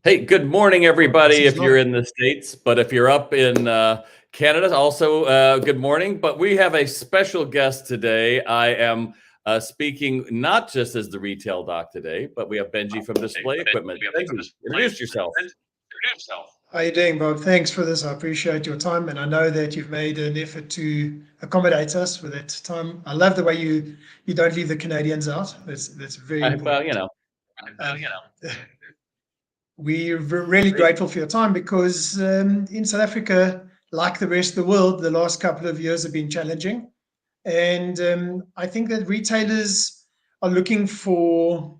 Hey, good morning, This everybody, is if you're live. in the States. But if you're up in Canada, also good morning. But we have a special guest today. I am speaking not just as the retail doc today, but we have Benjy from Display Equipment. Benjy, introduce yourself. How are you doing, Bob? Thanks for this. I appreciate your time, and I know that you've made an effort to accommodate us with that time. I love the way you don't leave the Canadians out. That's very Well, important. Um, we're really grateful for your time because in South Africa, like the rest of the world, the last couple of years have been challenging. And I think that retailers are looking for,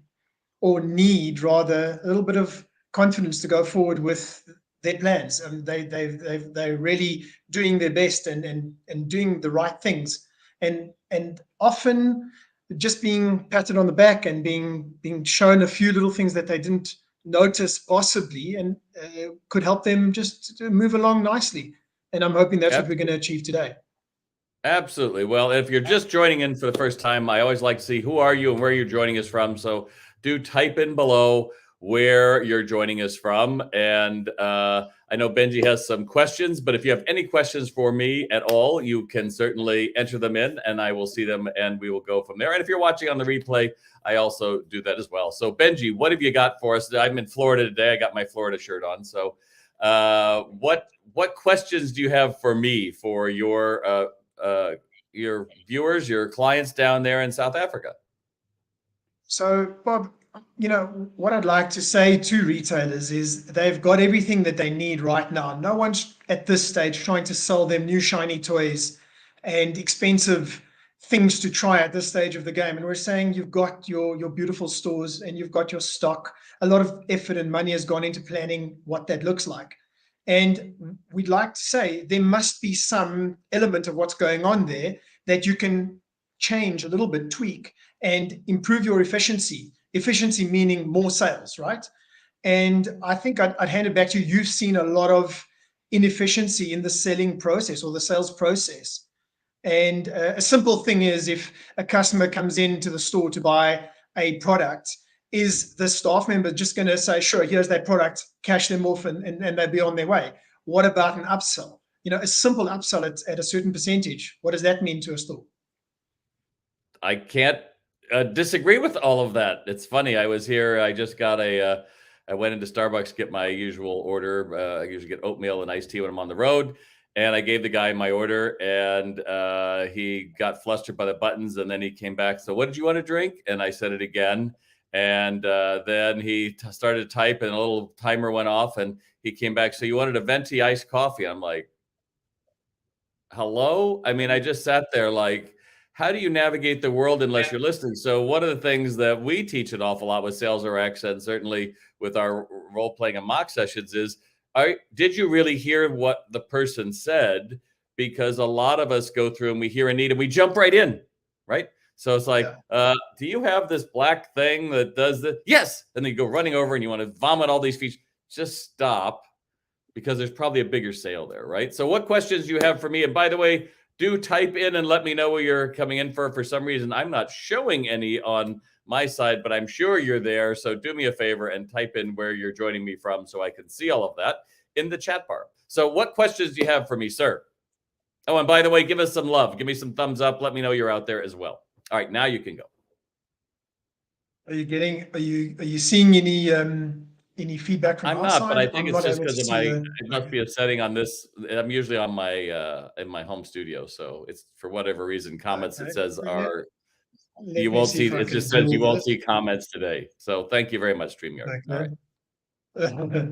or need rather, a little bit of confidence to go forward with their plans. And they're really doing their best and doing the right things. And often just being patted on the back and being shown a few little things that they didn't notice possibly, and could help them just to move along nicely. And I'm hoping that's what we're going to achieve today. Absolutely. Well, if you're just joining in for the first time, I always like to see who are you and where you're joining us from. So do type in below where you're joining us from. And I know Benjy has some questions, but if you have any questions for me at all, you can certainly enter them in and I will see them and we will go from there. And if you're watching on the replay, I also do that as well. So Benjy, what have you got for us? I'm in Florida today. I got my Florida shirt on. So what questions do you have for me for your viewers, your clients down there in South Africa? So, Bob, what I'd like to say to retailers is they've got everything that they need right now. No one's at this stage trying to sell them new shiny toys and expensive things to try at this stage of the game. And we're saying you've got your beautiful stores and you've got your stock. A lot of effort and money has gone into planning what that looks like. And we'd like to say there must be some element of what's going on there that you can change a little bit, tweak, and improve your efficiency. Efficiency meaning more sales, right? And I think I'd hand it back to you. You've seen a lot of inefficiency in the selling process or the sales process. And a simple thing is, if a customer comes into the store to buy a product, is the staff member just going to say, sure, here's that product, cash them off, and they'll be on their way? What about an upsell? A simple upsell at a certain percentage. What does that mean to a store? I can't disagree with all of that. It's funny. I was here. I just got I went into Starbucks to get my usual order. I usually get oatmeal and iced tea when I'm on the road. And I gave the guy my order, and he got flustered by the buttons. And then he came back. So, what did you want to drink? And I said it again. And then he started to type, and a little timer went off. And he came back. So, you wanted a venti iced coffee? I'm like, hello? I mean, I just sat there like, how do you navigate the world unless you're listening? So one of the things that we teach an awful lot with Sales RX, and certainly with our role playing and mock sessions, is did you really hear what the person said? Because a lot of us go through and we hear a need and we jump right in, right? So it's like, do you have this black thing that does this? Yes. And then you go running over and you want to vomit all these features. Just stop, because there's probably a bigger sale there, right? So what questions do you have for me? And by the way, do type in and let me know where you're coming in for. For some reason, I'm not showing any on my side, but I'm sure you're there. So do me a favor and type in where you're joining me from so I can see all of that in the chat bar. So what questions do you have for me, sir? Oh, and by the way, give us some love. Give me some thumbs up. Let me know you're out there as well. All right, now you can go. Are you seeing any feedback from I'm our not, side? but I think I'm it's not just able to because of see my, the. it must be a setting on this. I'm usually on my, in my home studio. So it's, for whatever reason, comments, it Okay, says are, you let me won't see see, if I it can just says do you won't this. see comments today. So thank you very much, StreamYard. All right. Okay.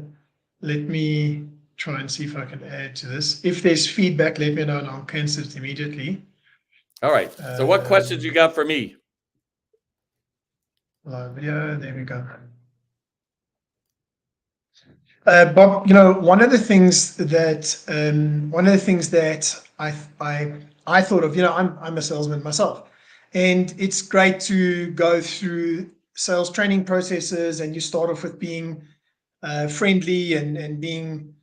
Let me try and see if I can add to this. If there's feedback, let me know and I'll cancel it immediately. All right. So what questions you got for me? Live video, there we go. Bob, one of the things that I thought of, I'm a salesman myself, and it's great to go through sales training processes, and you start off with being friendly and being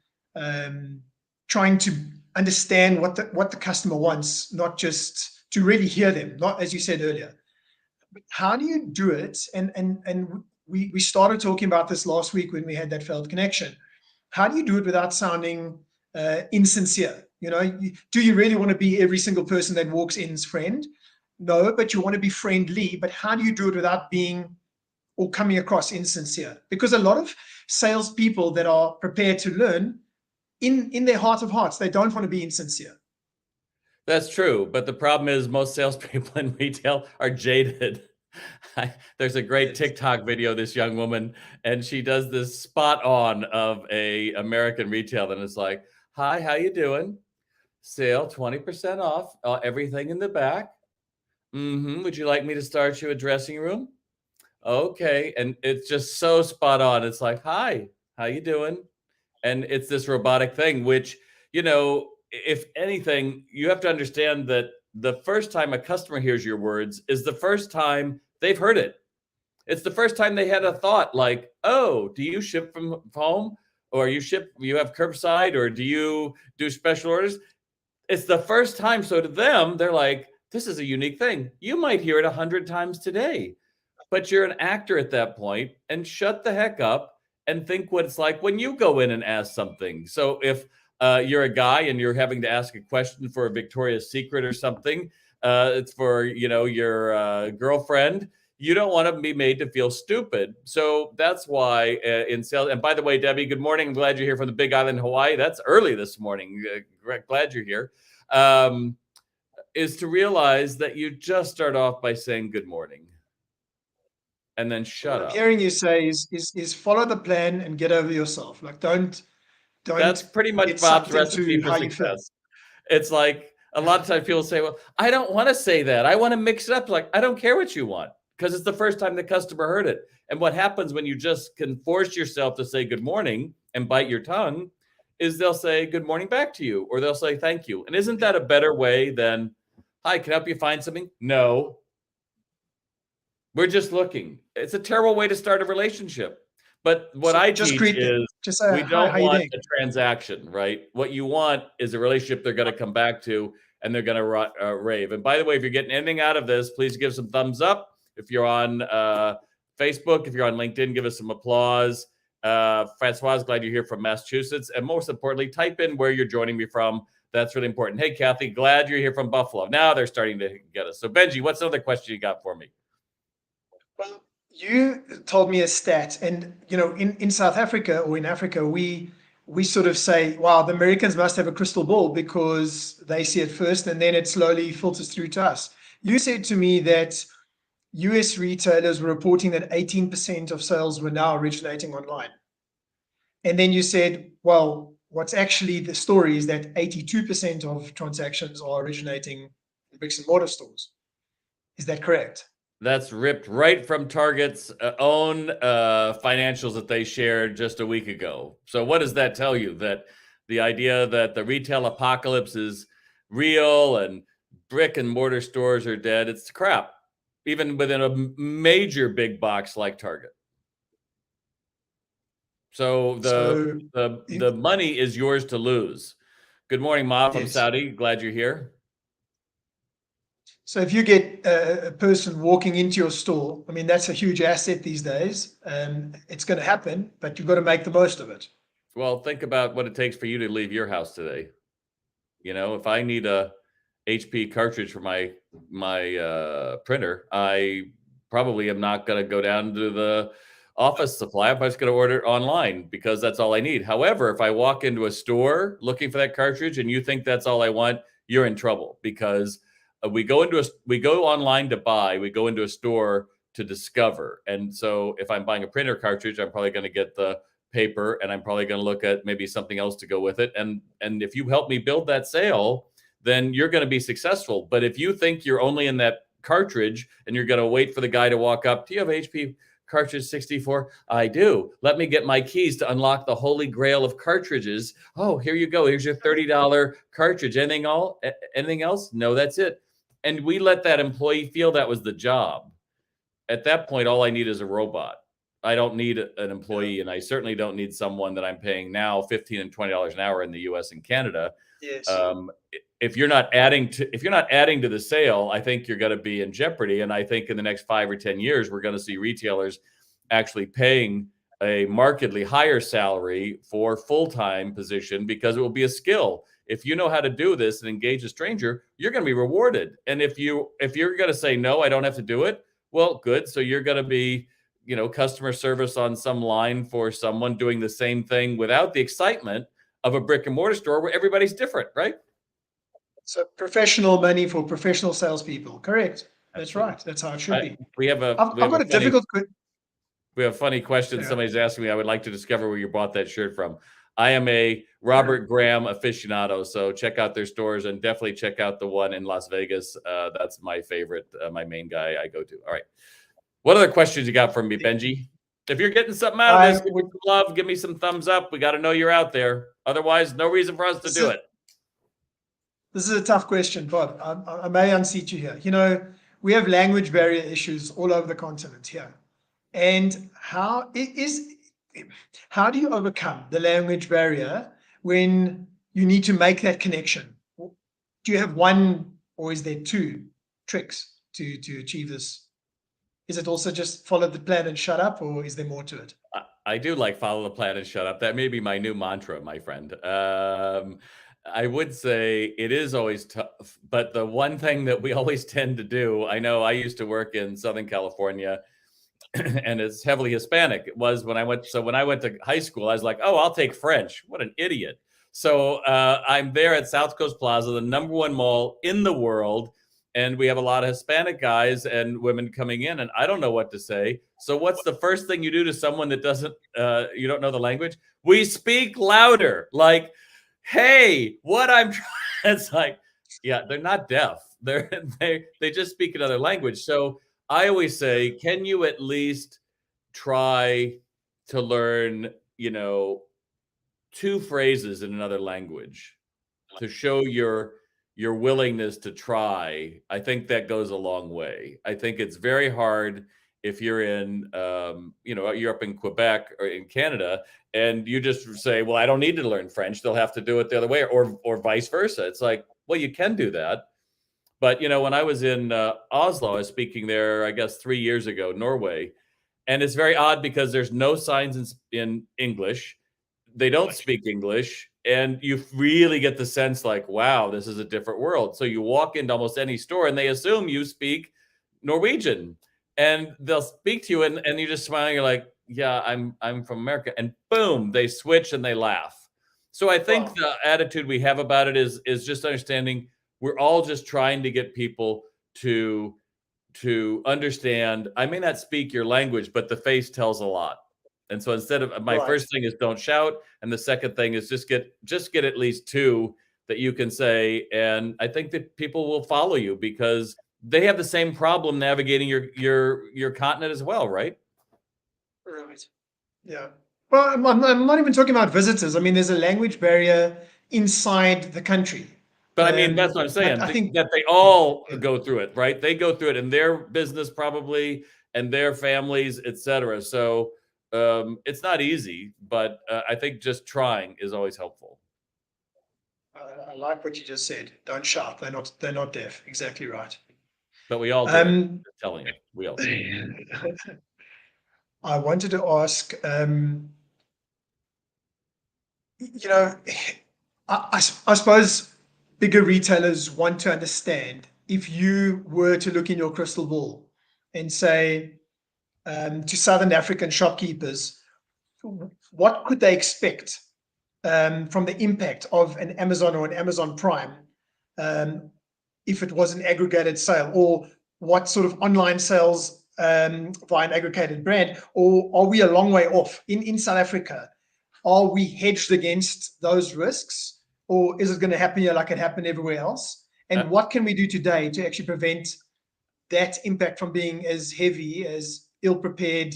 trying to understand what the customer wants, not just to really hear them, not as you said earlier. But how do you do it? And we started talking about this last week when we had that failed connection. How do you do it without sounding insincere? Do you really want to be every single person that walks in's friend? No, but you want to be friendly. But how do you do it without being or coming across insincere? Because a lot of salespeople that are prepared to learn, in their heart of hearts, they don't want to be insincere. That's true, but the problem is most salespeople in retail are jaded. There's a great TikTok video, this young woman, and she does this spot on of a American retail, and it's like, "Hi, how you doing? Sale 20% off, everything in the back. Would you like me to start you a dressing room? Okay." And it's just so spot on. It's like, "Hi, how you doing?" And it's this robotic thing, which, if anything, you have to understand that the first time a customer hears your words is the first time they've heard it. It's the first time they had a thought like, "Oh, do you ship from home? Or you have curbside, or do you do special orders?" It's the first time. So to them, they're like, "This is a unique thing." You might hear it 100 times today, but you're an actor at that point, and shut the heck up and think what it's like when you go in and ask something. So if you're a guy and you're having to ask a question for a Victoria's Secret or something, it's for your girlfriend. You don't want to be made to feel stupid. So that's why in sales. And by the way, Debbie, good morning. I'm glad you're here from the Big Island, Hawaii. That's early this morning. Glad you're here. Is to realize that you just start off by saying good morning. And then shut What up. I'm hearing you say is follow the plan and get over yourself. Like don't That's pretty much get Bob's sucked recipe into for how you feel. success. It's like a lot of times people say, "Well, I don't want to say that. I want to mix it up." Like, I don't care what you want, because it's the first time the customer heard it. And what happens when you just can force yourself to say good morning and bite your tongue is they'll say good morning back to you, or they'll say thank you. And isn't that a better way than, "Hi, can I help you find something?" "No, we're just looking." It's a terrible way to start a relationship. But what So I just teach greet them. is Just say we hi, don't how you want doing? a transaction, right? What you want is a relationship they're going to come back to, and they're going to rave. And by the way, if you're getting anything out of this, please give some thumbs up. If you're on Facebook, if you're on LinkedIn, give us some applause. Francois, glad you're here from Massachusetts. And most importantly, type in where you're joining me from. That's really important. Hey, Kathy, glad you're here from Buffalo. Now they're starting to get us. So, Benjy, what's another question you got for me? Well, you told me a stat, and in South Africa or in Africa, we sort of say, wow, the Americans must have a crystal ball because they see it first and then it slowly filters through to us. You said to me that US retailers were reporting that 18% of sales were now originating online. And then you said, well, what's actually the story is that 82% of transactions are originating in bricks and mortar stores. Is that correct? That's ripped right from Target's own financials that they shared just a week ago. So what does that tell you? That the idea that the retail apocalypse is real and brick and mortar stores are dead, it's crap, even within a major big box like Target. So So the money is yours to lose. Good morning, Ma from yes. Saudi. Glad you're here. So if you get a person walking into your store, I mean, that's a huge asset these days. It's going to happen, but you've got to make the most of it. Well, think about what it takes for you to leave your house today. If I need a HP cartridge for my printer, I probably am not going to go down to the office supply. I'm just going to order it online because that's all I need. However, if I walk into a store looking for that cartridge and you think that's all I want, you're in trouble, because we go online to buy, we go into a store to discover. And so if I'm buying a printer cartridge, I'm probably going to get the paper, and I'm probably going to look at maybe something else to go with it. And if you help me build that sale, then you're going to be successful. But if you think you're only in that cartridge and you're going to wait for the guy to walk up, "Do you have HP cartridge 64? I do. Let me get my keys to unlock the holy grail of cartridges. Oh, here you go. Here's your $30 cartridge. Anything else? No, that's it." And we let that employee feel that was the job. At that point, all I need is a robot. I don't need an employee, and I certainly don't need someone that I'm paying now $15 and $20 an hour in the US and Canada. Yes. If you're not adding to the sale, I think you're going to be in jeopardy. And I think in the next 5 or 10 years, we're going to see retailers actually paying a markedly higher salary for full-time position because it will be a skill. If you know how to do this and engage a stranger, you're going to be rewarded. And if you're going to say no, I don't have to do it, well, good. So you're going to be, customer service on some line for someone doing the same thing without the excitement of a brick and mortar store where everybody's different, right? So professional money for professional salespeople. Correct. That's Absolutely. right. That's how it should I, be. we have a I've, we I've have a got a funny difficult. We have a funny question. Yeah. Somebody's asking me, I would like to discover where you bought that shirt from. I am a Robert Graham aficionado, so check out their stores and definitely check out the one in Las Vegas. That's my favorite, my main guy I go to. All right. What other questions you got from me, Benjy? If you're getting something out of I this, give me would. some love, give me some thumbs up. We got to know you're out there. Otherwise, no reason for us to This do is it. this is a tough question, Bob. I may unseat you here. We have language barrier issues all over the continent here, and how do you overcome the language barrier when you need to make that connection? Do you have one, or is there two tricks to achieve this? Is it also just follow the plan and shut up, or is there more to it? I do like follow the plan and shut up. That may be my new mantra, my friend. I would say it is always tough, but the one thing that we always tend to do, I know I used to work in Southern California and it's heavily Hispanic. It was when I went to high school, I was like, oh, I'll take French. What an idiot. So I'm there at South Coast Plaza, the number one mall in the world. And we have a lot of Hispanic guys and women coming in, and I don't know what to say. So what's the first thing you do to someone that you don't know the language? We speak louder. Like, hey, what I'm trying. It's like, yeah, they're not deaf. They just speak another language. So I always say, can you at least try to learn, two phrases in another language to show your willingness to try? I think that goes a long way. I think it's very hard if you're in, you're up in Quebec or in Canada, and you just say, "Well, I don't need to learn French." They'll have to do it the other way, or vice versa. It's like, well, you can do that, but when I was in Oslo, I was speaking there, I guess 3 years ago, Norway, and it's very odd because there's no signs in English. They don't speak English, and you really get the sense like, wow, this is a different world. So you walk into almost any store, and they assume you speak Norwegian, and they'll speak to you, and you just smile. And you're like, yeah, I'm from America, and boom, they switch and they laugh. So I think Wow. the attitude we have about it is just understanding we're all just trying to get people to understand. I may not speak your language, but the face tells a lot. And so instead of my Right. first thing is don't shout, and the second thing is just get at least two that you can say, and I think that people will follow you because they have the same problem navigating your continent as well, right? Right. Yeah. Well, I'm not even talking about visitors. I mean, there's a language barrier inside the country. But I mean, that's what I'm But saying, I think, that they yeah, all yeah. go through it, right? They go through it in their business probably and their families, etc. So it's not easy, but I think just trying is always helpful. I like what you just said. Don't shout. They're not deaf. Exactly right. But we all do it. Um, Just telling you, we all do it. I wanted to ask, you know, I suppose bigger retailers want to understand if you were to look in your crystal ball and say to Southern African shopkeepers, what could they expect from the impact of an Amazon or an Amazon Prime if it was an aggregated sale, or what sort of online sales via an aggregated brand, or are we a long way off in South Africa? Are we hedged against those risks, or is it going to happen here like it happened everywhere else? Uh, And what can we do today to actually prevent that impact from being as heavy, as ill-prepared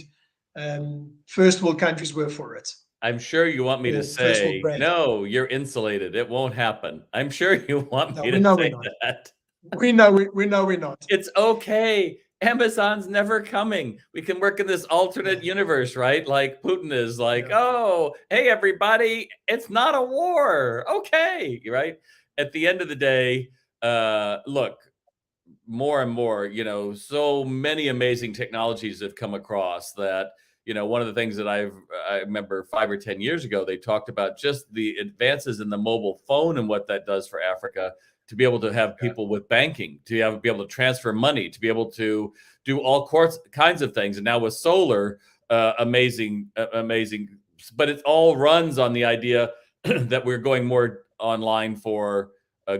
first world countries were for it, I'm sure you want me to or first world say, brands? no, you're insulated. It won't happen. I'm sure you want No, me we to know we're say not. that. We know we're not. It's okay. Amazon's never coming. We can work in this alternate universe, right? Like Putin is like, Yeah. oh, hey, everybody, it's not a war. Okay, right? At the end of the day, look, more and more, so many amazing technologies have come across that, one of the things that I remember 5 or 10 years ago, they talked about just the advances in the mobile phone and what that does for Africa, to be able to have people with banking, to be able to transfer money, to be able to do all kinds of things. And now with solar, amazing. But it all runs on the idea that we're going more online for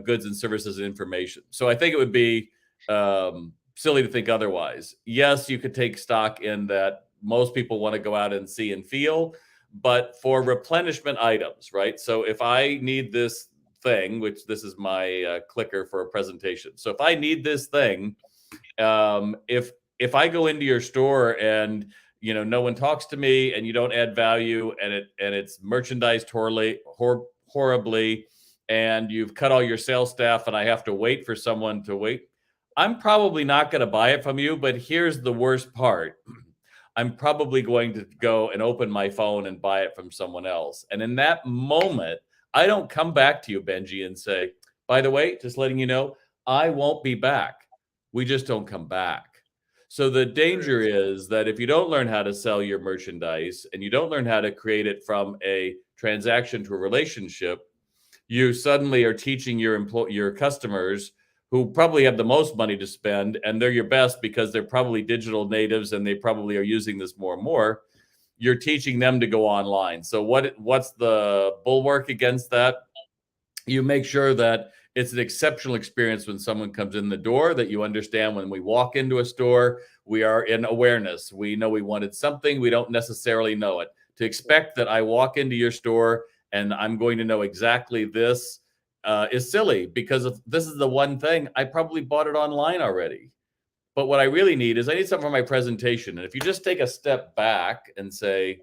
goods and services and information. So I think it would be silly to think otherwise. Yes, you could take stock in that most people want to go out and see and feel, but for replenishment items, right? So if I need this thing, which this is my clicker for a presentation. So if I need this thing, if I go into your store and no one talks to me and you don't add value and it's merchandised horribly, and you've cut all your sales staff and I have to wait for someone to wait, I'm probably not going to buy it from you. But here's the worst part. I'm probably going to go and open my phone and buy it from someone else. And in that moment, I don't come back to you, Benjy, and say, by the way, just letting you know, I won't be back. We just don't come back. So the danger is that if you don't learn how to sell your merchandise and you don't learn how to create it from a transaction to a relationship, you suddenly are teaching your customers, who probably have the most money to spend, and they're your best because they're probably digital natives and they probably are using this more and more. You're teaching them to go online. So what's the bulwark against that? You make sure that it's an exceptional experience when someone comes in the door, that you understand when we walk into a store, we are in awareness. We know we wanted something. We don't necessarily know it. To expect that I walk into your store and I'm going to know exactly this is silly, because if this is the one thing, I probably bought it online already. But what I really need is I need something for my presentation. And if you just take a step back and say,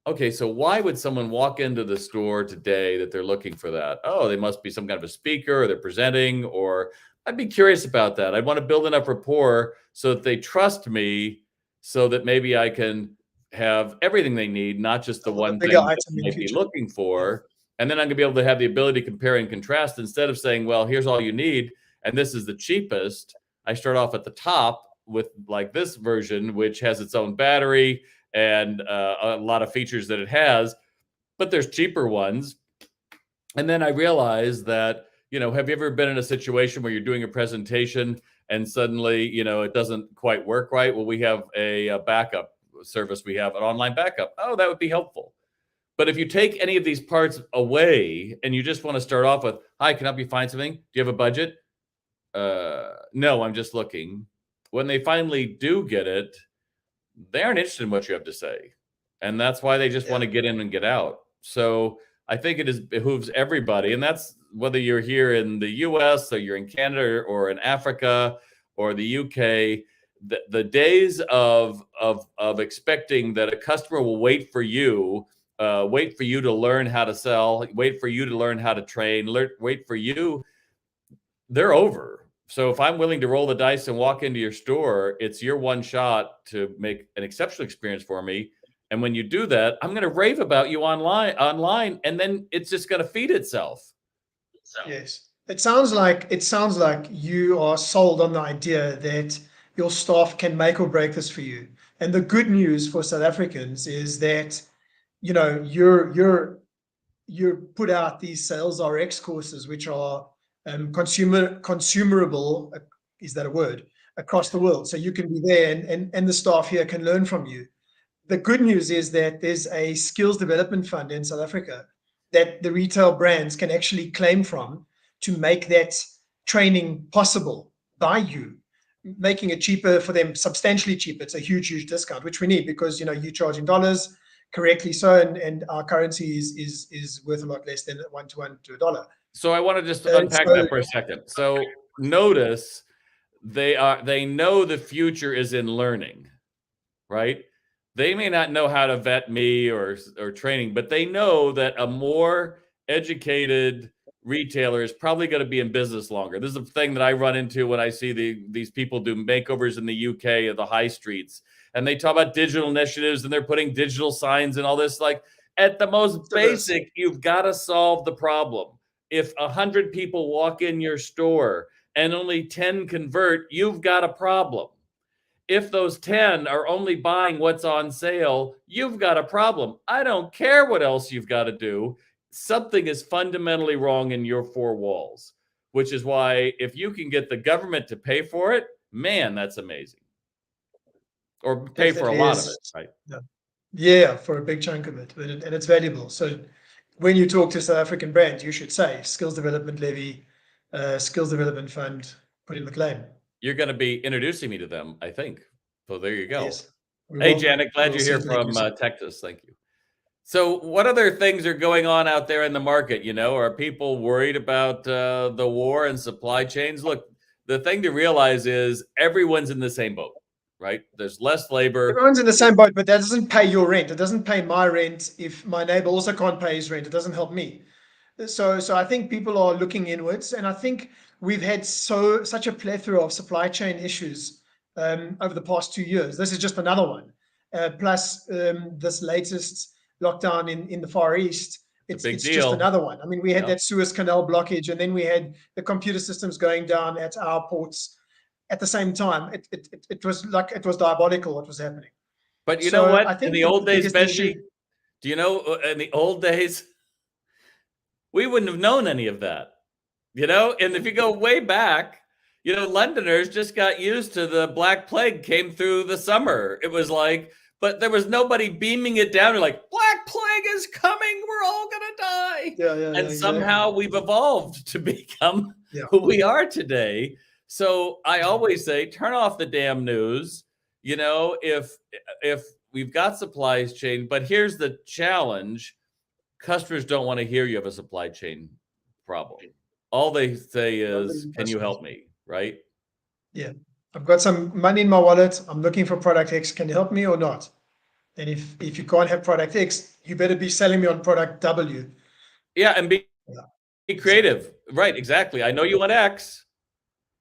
okay, so why would someone walk into the store today that they're looking for that? Oh, they must be some kind of a speaker, or they're presenting, or I'd be curious about that. I'd want to build enough rapport so that they trust me, so that maybe I can have everything they need, not just the one thing that they might be looking for. And then I'm going to be able to have the ability to compare and contrast, instead of saying, well, here's all you need, and this is the cheapest. I start off at the top with like this version, which has its own battery and a lot of features that it has, but there's cheaper ones. And then I realized that, have you ever been in a situation where you're doing a presentation and suddenly, it doesn't quite work right? Well, we have a backup service. We have an online backup. Oh, that would be helpful. But if you take any of these parts away and you just want to start off with, hi, can I help you find something? Do you have a budget? No, I'm just looking. When they finally do get it, they aren't interested in what you have to say. And that's why they just want to get in and get out. So I think it behooves everybody. And that's whether you're here in the US or you're in Canada or in Africa or the UK, the days of expecting that a customer will wait for you to learn how to sell, wait for you to learn how to train, wait for you, they're over. So if I'm willing to roll the dice and walk into your store, it's your one shot to make an exceptional experience for me. And when you do that, I'm going to rave about you online, and then it's just going to feed itself. Yes. It sounds like you are sold on the idea that your staff can make or break this for you. And the good news for South Africans is that, you put out these sales RX courses, which are consumerable, is that a word, across the world. So you can be there and the staff here can learn from you. The good news is that there's a skills development fund in South Africa that the retail brands can actually claim from to make that training possible by you, making it cheaper for them, substantially cheaper. It's a huge discount, which we need, because you charge in dollars, correctly so, and our currency is worth a lot less than 1 to 1 to a dollar. So I want to just unpack that for a second. So notice they know the future is in learning, right? They may not know how to vet me or training, but they know that a more educated retailer is probably going to be in business longer. This is a thing that I run into when I see these people do makeovers in the UK at the high streets, and they talk about digital initiatives and they're putting digital signs and all this. Like, at the most basic, you've got to solve the problem. If 100 people walk in your store and only 10 convert, you've got a problem. If those 10 are only buying what's on sale, you've got a problem. I don't care what else you've got to do. Something is fundamentally wrong in your four walls, which is why if you can get the government to pay for it, man, that's amazing. Or pay for a Definitely lot of it, is. right? Yeah, for a big chunk of it, and it's valuable. So when you talk to South African brands, you should say skills development levy, skills development fund, put in the claim. You're going to be introducing me to them, I think. So there you go. Yes. Hey, Janet, glad We'll you're here certainly do from so. Texas. Thank you. So, what other things are going on out there in the market? Are people worried about the war and supply chains? Look, the thing to realize is everyone's in the same boat, right? There's less labor. Everyone's in the same boat, but that doesn't pay your rent. It doesn't pay my rent. If my neighbor also can't pay his rent, it doesn't help me. So I think people are looking inwards, and I think we've had such a plethora of supply chain issues over the past 2 years. This is just another one. Plus this latest lockdown in the Far East, It's a big it's just deal. another one. I mean, we had Yep. that Suez Canal blockage, and then we had the computer systems going down at our ports at the same time. It was diabolical what was happening. But you know So what? I In think the the old days, biggest issue. Benji, do you know in the old days, we wouldn't have known any of that. And if you go way back, Londoners just got used to the Black Plague came through the summer. It was like, but there was nobody beaming it down. You're like, Black Plague is coming. We're all going to die. Yeah, And somehow we've evolved to become who we are today. So I always say, turn off the damn news. If we've got supplies chain, but here's the challenge. Customers don't want to hear you have a supply chain problem. All they say is, can you help me? Right? Yeah. I've got some money in my wallet. I'm looking for product X. Can you help me or not? And if you can't have product X, you better be selling me on product W. Yeah, and be creative. Right, exactly. I know you want X,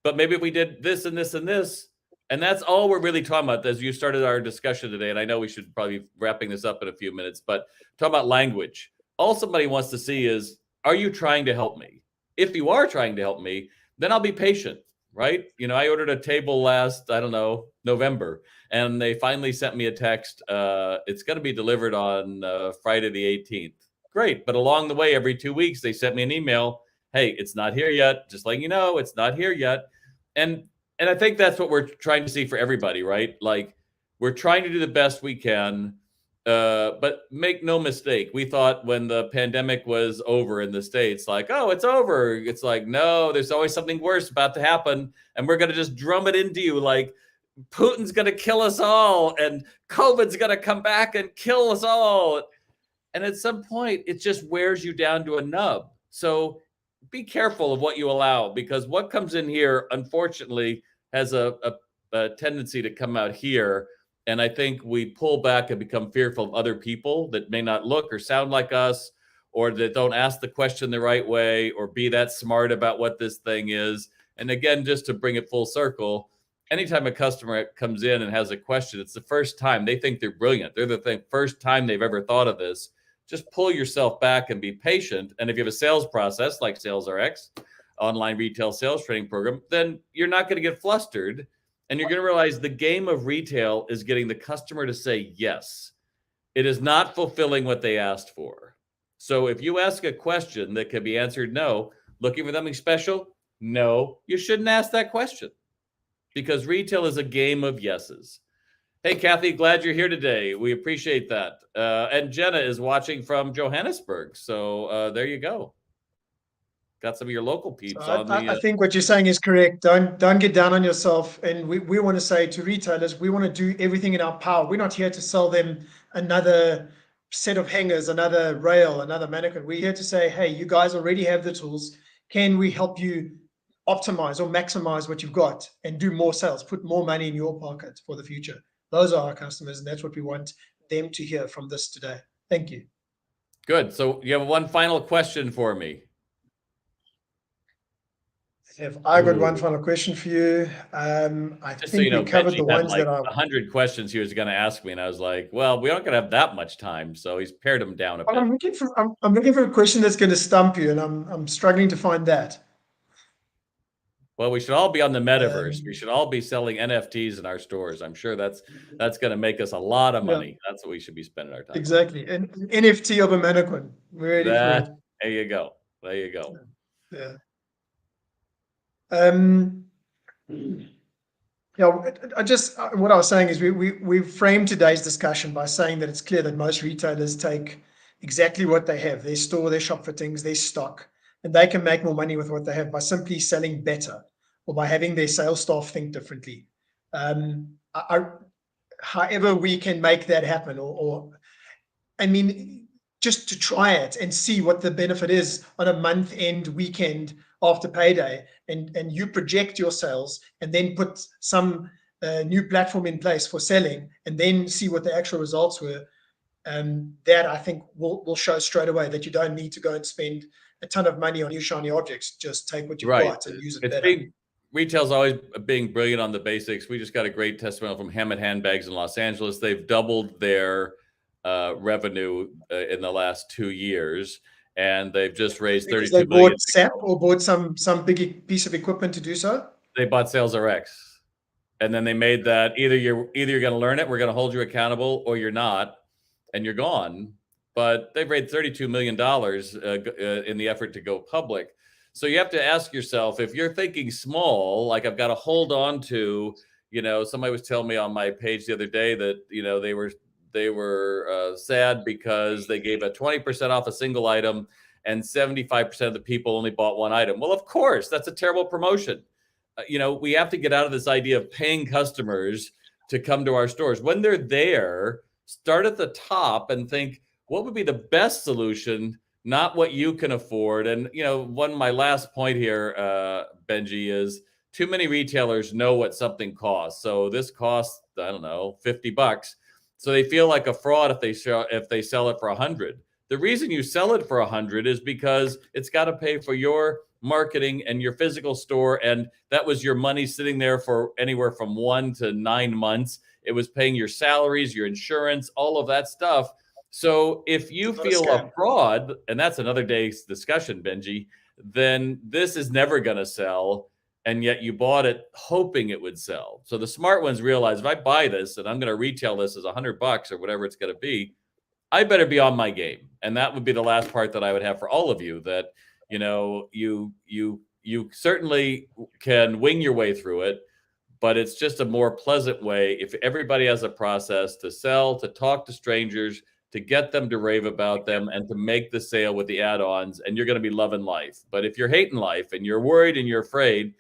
but maybe if we did this and this and this, and that's all we're really talking about as you started our discussion today. And I know we should probably be wrapping this up in a few minutes, but talk about language. All somebody wants to see is, are you trying to help me? If you are trying to help me, then I'll be patient, right? I ordered a table last, I don't know, November, and they finally sent me a text. It's going to be delivered on Friday the 18th. Great. But along the way, every 2 weeks, they sent me an email. Hey, it's not here yet. Just letting you know, it's not here yet. And I think that's what we're trying to see for everybody, right? Like, we're trying to do the best we can. But make no mistake, we thought when the pandemic was over in the States, like, oh, it's over. It's like, no, there's always something worse about to happen. And we're going to just drum it into you like Putin's going to kill us all and COVID's going to come back and kill us all. And at some point, it just wears you down to a nub. So be careful of what you allow, because what comes in here, unfortunately, has a tendency to come out here. And I think we pull back and become fearful of other people that may not look or sound like us, or that don't ask the question the right way, or be that smart about what this thing is. And again, just to bring it full circle, anytime a customer comes in and has a question, it's the first time they think they're brilliant. They're the first time they've ever thought of this. Just pull yourself back and be patient. And if you have a sales process like SalesRx, online retail sales training program, then you're not going to get flustered. And you're going to realize the game of retail is getting the customer to say yes. It is not fulfilling what they asked for. So if you ask a question that can be answered no, looking for something special, no, you shouldn't ask that question, because retail is a game of yeses. Hey, Kathy, glad you're here today. We appreciate that. And Jenna is watching from Johannesburg. So there you go. Got some of your local peeps So on the. I think what you're saying is correct. Don't get down on yourself. And we want to say to retailers, we want to do everything in our power. We're not here to sell them another set of hangers, another rail, another mannequin. We're here to say, hey, you guys already have the tools. Can we help you optimize or maximize what you've got and do more sales, put more money in your pocket for the future? Those are our customers, and that's what we want them to hear from this today. Thank you. Good. So you have one final question for me. Have I got one final question for you? I Just think so you know, we covered Benji the had ones like that are. 100 questions he was going to ask me, and I was like, "Well, we aren't going to have that much time," so he's pared them down a bit. I'm looking for a question that's going to stump you, and I'm struggling to find that. Well, we should all be on the metaverse. We Um, should all be selling NFTs in our stores. I'm sure that's going to make us a lot of yeah, money. That's what we should be spending our time on. exactly. An NFT of a mannequin. We're ready for That it. there you go. There you go. Yeah. Um, yeah, I just what I was saying is we framed today's discussion by saying that it's clear that most retailers take exactly what they have, their store, their shop fittings, their stock, and they can make more money with what they have by simply selling better or by having their sales staff think differently. However we can make that happen, or I mean, just to try it and see what the benefit is on a month end weekend after payday, and you project your sales and then put some new platform in place for selling and then see what the actual results were. That I think will show straight away that you don't need to go and spend a ton of money on new shiny objects. Just take what you've Right. got and use it It's better. retail's always being brilliant on the basics. We just got a great testimonial from Hammett Handbags in Los Angeles. They've doubled their revenue in the last 2 years, and they've just raised Because they 32 million. bought SAP or bought some big piece of equipment to do so. They bought SalesRx, and then they made that either you're going to learn it, we're going to hold you accountable, or you're not, and you're gone. But they've raised $32 million in the effort to go public. So you have to ask yourself, if you're thinking small, like I've got to hold on to, somebody was telling me on my page the other day that, they were sad because they gave a 20% off a single item and 75% of the people only bought one item. Well, of course, that's a terrible promotion. We have to get out of this idea of paying customers to come to our stores. When they're there, start at the top and think, what would be the best solution, not what you can afford? And, my last point here, Benjy, is too many retailers know what something costs. So this costs, I don't know, $50. So they feel like a fraud if they sell it for 100. The reason you sell it for 100 is because it's got to pay for your marketing and your physical store. And that was your money sitting there for anywhere from 1 to 9 months. It was paying your salaries, your insurance, all of that stuff. So if you feel a fraud, and that's another day's discussion, Benjy, then this is never going to sell. And yet you bought it hoping it would sell. So the smart ones realize, if I buy this and I'm going to retail this as $100 or whatever it's going to be, I better be on my game. And that would be the last part that I would have for all of you, that, you certainly can wing your way through it, but it's just a more pleasant way if everybody has a process to sell, to talk to strangers, to get them to rave about them, and to make the sale with the add-ons, and you're going to be loving life. But if you're hating life and you're worried and you're afraid,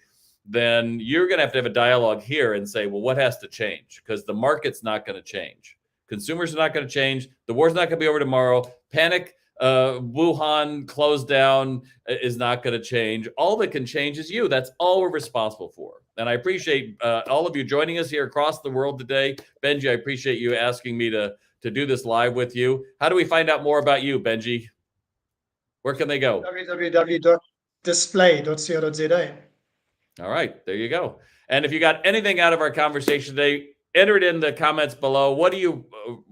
then you're going to have a dialogue here and say, well, what has to change? Because the market's not going to change. Consumers are not going to change. The war's not going to be over tomorrow. Panic, Wuhan closed down is not going to change. All that can change is you. That's all we're responsible for. And I appreciate all of you joining us here across the world today. Benjy, I appreciate you asking me to do this live with you. How do we find out more about you, Benjy? Where can they go? www.display.co.za. All right, there you go. And if you got anything out of our conversation today, enter it in the comments below. What are you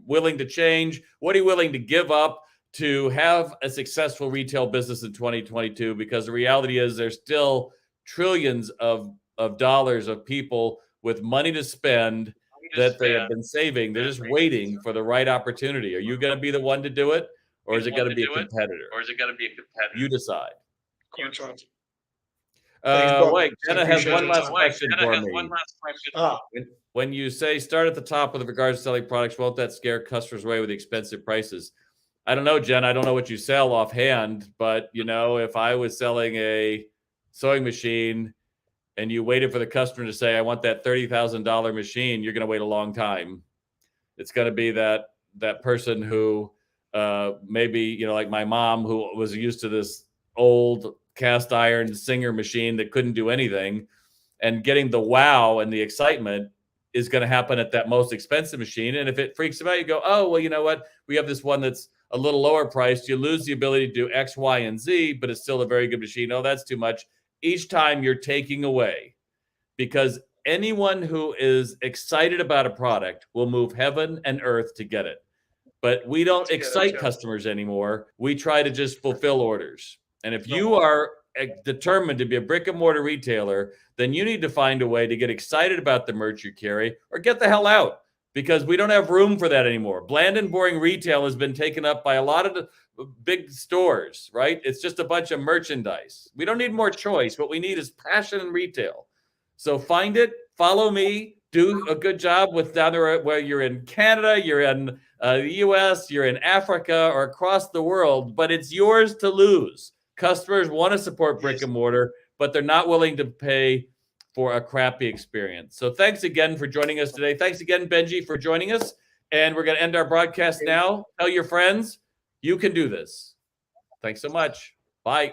willing to change? What are you willing to give up to have a successful retail business in 2022? Because the reality is there's still trillions of dollars of people with money to spend that they have been saving. They're just waiting for the right opportunity. Are you going to be the one to do it, or is it going to be a competitor? You decide. Wait, Jenna has one last question for me. When you say start at the top with regards to selling products, won't that scare customers away with the expensive prices? I don't know, Jen. I don't know what you sell offhand, but if I was selling a sewing machine and you waited for the customer to say, I want that $30,000 machine, you're going to wait a long time. It's going to be that person who maybe, like my mom, who was used to this old cast iron Singer machine that couldn't do anything, and getting the wow and the excitement is going to happen at that most expensive machine. And if it freaks them out, you go, oh, well, you know what? We have this one that's a little lower priced. You lose the ability to do X, Y, and Z, but it's still a very good machine. Oh, that's too much. Each time you're taking away, because anyone who is excited about a product will move heaven and earth to get it. But we don't excite customers anymore. We try to just fulfill orders. And if you are determined to be a brick and mortar retailer, then you need to find a way to get excited about the merch you carry or get the hell out, because we don't have room for that anymore. Bland and boring retail has been taken up by a lot of the big stores, right? It's just a bunch of merchandise. We don't need more choice. What we need is passion in retail. So find it, follow me, do a good job with down there where you're in Canada, you're in the US, you're in Africa, or across the world, but it's yours to lose. Customers want to support brick and mortar, but they're not willing to pay for a crappy experience. So thanks again for joining us today. Thanks again, Benjy, for joining us. And we're going to end our broadcast now. Tell your friends you can do this. Thanks so much. Bye.